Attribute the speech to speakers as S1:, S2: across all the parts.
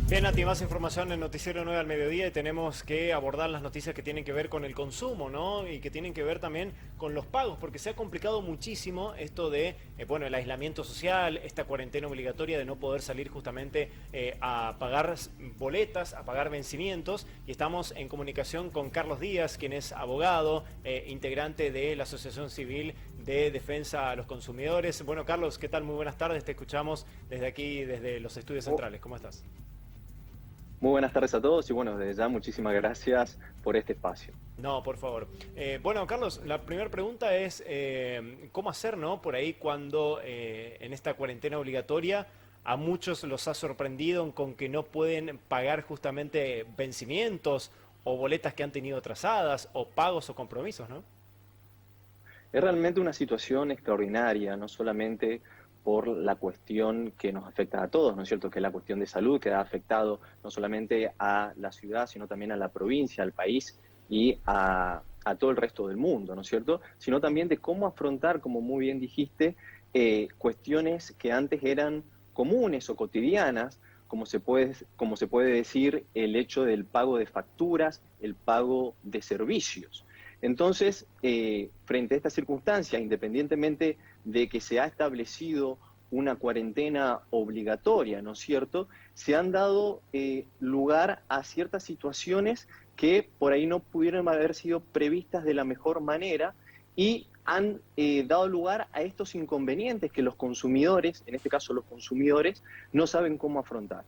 S1: Bien, Nati, más información en Noticiero 9 al mediodía y tenemos que abordar las noticias que tienen que ver con el consumo, ¿no? Y que tienen que ver también con los pagos, porque se ha complicado muchísimo esto de, bueno, el aislamiento social, esta cuarentena obligatoria de no poder salir justamente a pagar boletas, a pagar vencimientos. Y estamos en comunicación con Carlos Díaz, quien es abogado, integrante de la Asociación Civil de Defensa a los Consumidores. Bueno, Carlos, ¿qué tal? Muy buenas tardes, te escuchamos desde aquí, desde los estudios
S2: Mu-
S1: centrales. ¿Cómo estás?
S2: Muy buenas tardes a todos y bueno, desde ya muchísimas gracias por este espacio.
S1: No, por favor. Bueno, Carlos, la primera pregunta es ¿cómo hacer, no? Por ahí cuando en esta cuarentena obligatoria a muchos los ha sorprendido con que no pueden pagar justamente vencimientos o boletas que han tenido atrasadas o pagos o compromisos, ¿no?
S2: Es realmente una situación extraordinaria, no solamente por la cuestión que nos afecta a todos, ¿no es cierto? Que es la cuestión de salud que ha afectado no solamente a la ciudad, sino también a la provincia, al país y a todo el resto del mundo, ¿no es cierto? Sino también de cómo afrontar, como muy bien dijiste, cuestiones que antes eran comunes o cotidianas, como se puede decir el hecho del pago de facturas, el pago de servicios. Entonces, frente a esta circunstancia, independientemente de que se ha establecido una cuarentena obligatoria, ¿no es cierto? Se han dado lugar a ciertas situaciones que por ahí no pudieron haber sido previstas de la mejor manera y han dado lugar a estos inconvenientes que los consumidores, en este caso los consumidores, no saben cómo afrontar.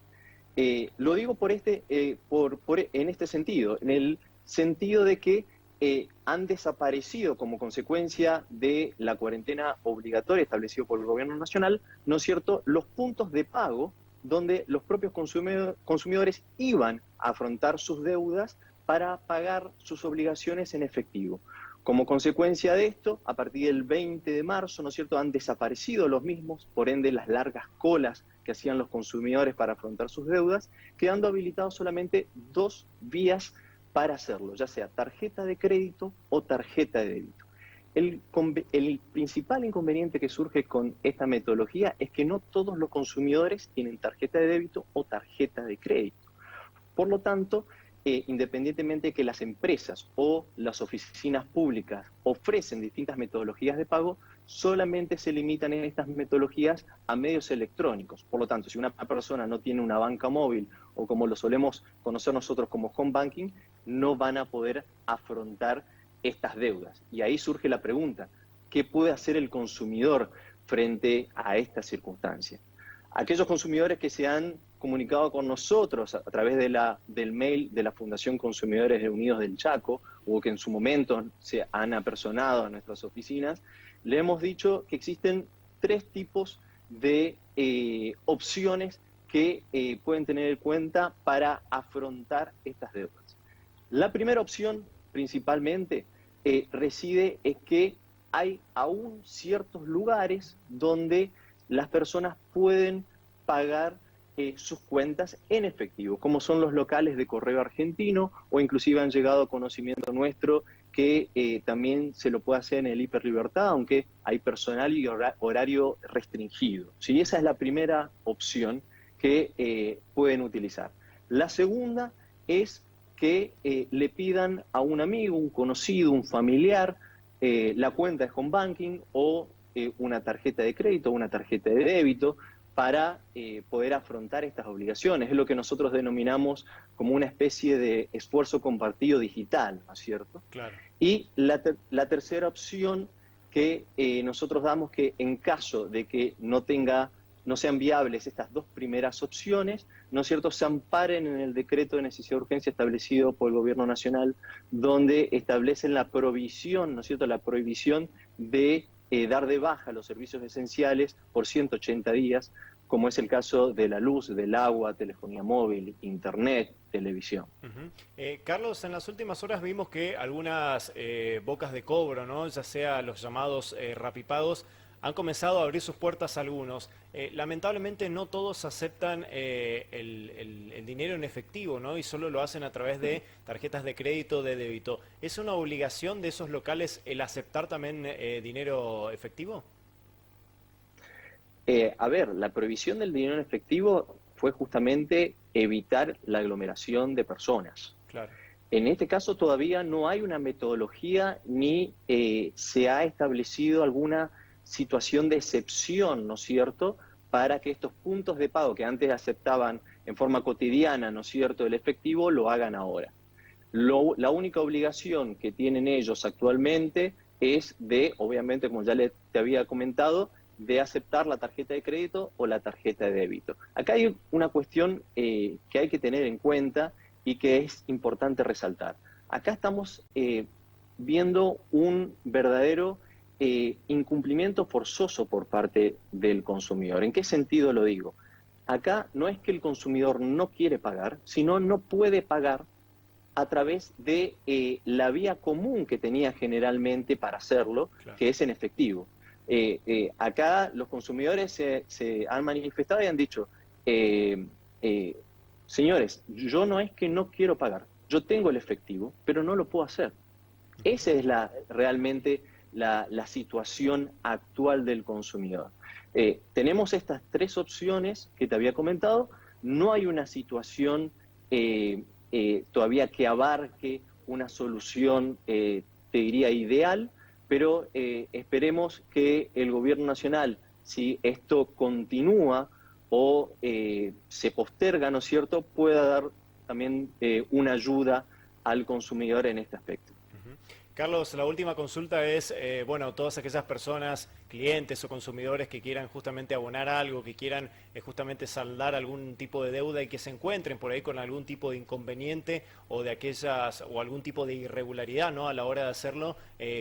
S2: Lo digo en este sentido, en el sentido de que han desaparecido como consecuencia de la cuarentena obligatoria establecida por el gobierno nacional, ¿no es cierto?, los puntos de pago donde los propios consumidores iban a afrontar sus deudas para pagar sus obligaciones en efectivo. Como consecuencia de esto, a partir del 20 de marzo, ¿no es cierto?, han desaparecido los mismos, por ende las largas colas que hacían los consumidores para afrontar sus deudas, quedando habilitados solamente dos vías para hacerlo, ya sea tarjeta de crédito o tarjeta de débito. El principal inconveniente que surge con esta metodología es que no todos los consumidores tienen tarjeta de débito o tarjeta de crédito. Por lo tanto, independientemente de que las empresas o las oficinas públicas ofrecen distintas metodologías de pago, solamente se limitan en estas metodologías a medios electrónicos. Por lo tanto, si una persona no tiene una banca móvil o como lo solemos conocer nosotros como home banking, no van a poder afrontar estas deudas. Y ahí surge la pregunta, ¿qué puede hacer el consumidor frente a esta circunstancia? Aquellos consumidores que se han comunicado con nosotros a través del mail de la Fundación Consumidores Unidos del Chaco, o que en su momento se han apersonado a nuestras oficinas, le hemos dicho que existen tres tipos de opciones que pueden tener en cuenta para afrontar estas deudas. La primera opción, principalmente, reside en que hay aún ciertos lugares donde las personas pueden pagar sus cuentas en efectivo, como son los locales de correo argentino o inclusive han llegado a conocimiento nuestro que también se lo puede hacer en el Hiperlibertad, aunque hay personal y horario restringido. ¿Sí? Esa es la primera opción que pueden utilizar. La segunda es que le pidan a un amigo, un conocido, un familiar, la cuenta de home banking o una tarjeta de crédito, una tarjeta de débito, para poder afrontar estas obligaciones. Es lo que nosotros denominamos como una especie de esfuerzo compartido digital, ¿no es cierto?
S1: Claro.
S2: Y la tercera opción que nosotros damos que en caso de que no sean viables estas dos primeras opciones, ¿no es cierto?, se amparen en el decreto de necesidad de urgencia establecido por el Gobierno Nacional, donde establecen la provisión, ¿no es cierto?, la prohibición de dar de baja los servicios esenciales por 180 días, como es el caso de la luz, del agua, telefonía móvil, internet, televisión.
S1: Ujú. Carlos, en las últimas horas vimos que algunas bocas de cobro, ¿no? Ya sea los llamados rapipagos, han comenzado a abrir sus puertas a algunos. Lamentablemente no todos aceptan el dinero en efectivo, ¿no? Y solo lo hacen a través de tarjetas de crédito, de débito. ¿Es una obligación de esos locales el aceptar también dinero efectivo?
S2: A ver, la prohibición del dinero en efectivo fue justamente evitar la aglomeración de personas.
S1: Claro.
S2: En este caso todavía no hay una metodología ni se ha establecido alguna situación de excepción, ¿no es cierto?, para que estos puntos de pago que antes aceptaban en forma cotidiana, ¿no es cierto?, el efectivo, lo hagan ahora. La única obligación que tienen ellos actualmente es de, obviamente, como ya te había comentado, de aceptar la tarjeta de crédito o la tarjeta de débito. Acá hay una cuestión que hay que tener en cuenta y que es importante resaltar. Acá estamos viendo un verdadero incumplimiento forzoso por parte del consumidor. ¿En qué sentido lo digo? Acá no es que el consumidor no quiere pagar, sino no puede pagar a través de la vía común que tenía generalmente para hacerlo, claro, que es en efectivo. Acá los consumidores se han manifestado y han dicho, señores, yo no es que no quiero pagar, yo tengo el efectivo, pero no lo puedo hacer. Esa es realmente la situación actual del consumidor. Tenemos estas tres opciones que te había comentado, no hay una situación todavía que abarque una solución, te diría, ideal, pero esperemos que el gobierno nacional, si esto continúa o se posterga, ¿no es cierto?, pueda dar también una ayuda al consumidor en este aspecto.
S1: Carlos, la última consulta es, bueno, todas aquellas personas, clientes o consumidores que quieran justamente abonar algo, que quieran justamente saldar algún tipo de deuda y que se encuentren por ahí con algún tipo de inconveniente o de aquellas o algún tipo de irregularidad, ¿no?, a la hora de hacerlo,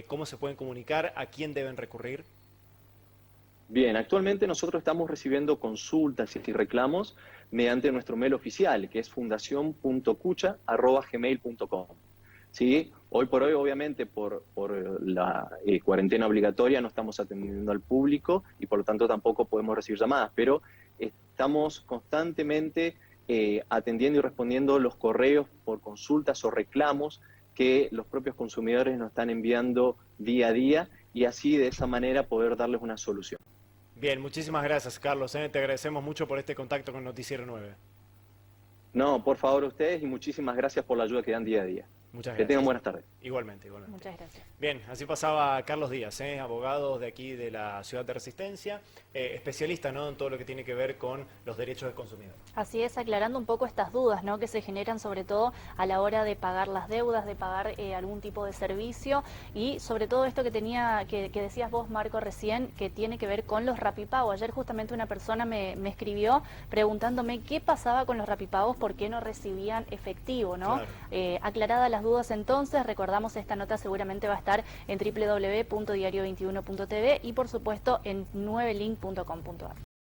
S1: ¿cómo se pueden comunicar? ¿A quién deben recurrir?
S2: Bien, actualmente nosotros estamos recibiendo consultas y reclamos mediante nuestro mail oficial, que es fundacion.cucha@gmail.com. ¿Sí? Hoy por hoy, obviamente, por la cuarentena obligatoria no estamos atendiendo al público y por lo tanto tampoco podemos recibir llamadas, pero estamos constantemente atendiendo y respondiendo los correos por consultas o reclamos que los propios consumidores nos están enviando día a día y así de esa manera poder darles una solución.
S1: Bien, muchísimas gracias, Carlos. Te agradecemos mucho por este contacto con Noticiero 9.
S2: No, por favor, ustedes, y muchísimas gracias por la ayuda que dan día a día.
S1: Muchas gracias.
S2: Que tengan buenas tardes.
S1: Igualmente, igualmente.
S3: Muchas gracias.
S1: Bien, así pasaba Carlos Díaz, abogado de aquí de la ciudad de Resistencia, especialista, ¿no?, en todo lo que tiene que ver con los derechos del consumidor.
S3: Así es, aclarando un poco estas dudas, ¿no?, que se generan sobre todo a la hora de pagar las deudas, de pagar algún tipo de servicio y sobre todo esto que decías vos, Marco, recién, que tiene que ver con los Rapipago. Ayer justamente una persona me escribió preguntándome qué pasaba con los Rapipagos, por qué no recibían efectivo, ¿no? Claro. Aclaradas las dudas entonces, recordamos esta nota seguramente va a estar en www.diario21.tv y por supuesto en 9link.com.ar.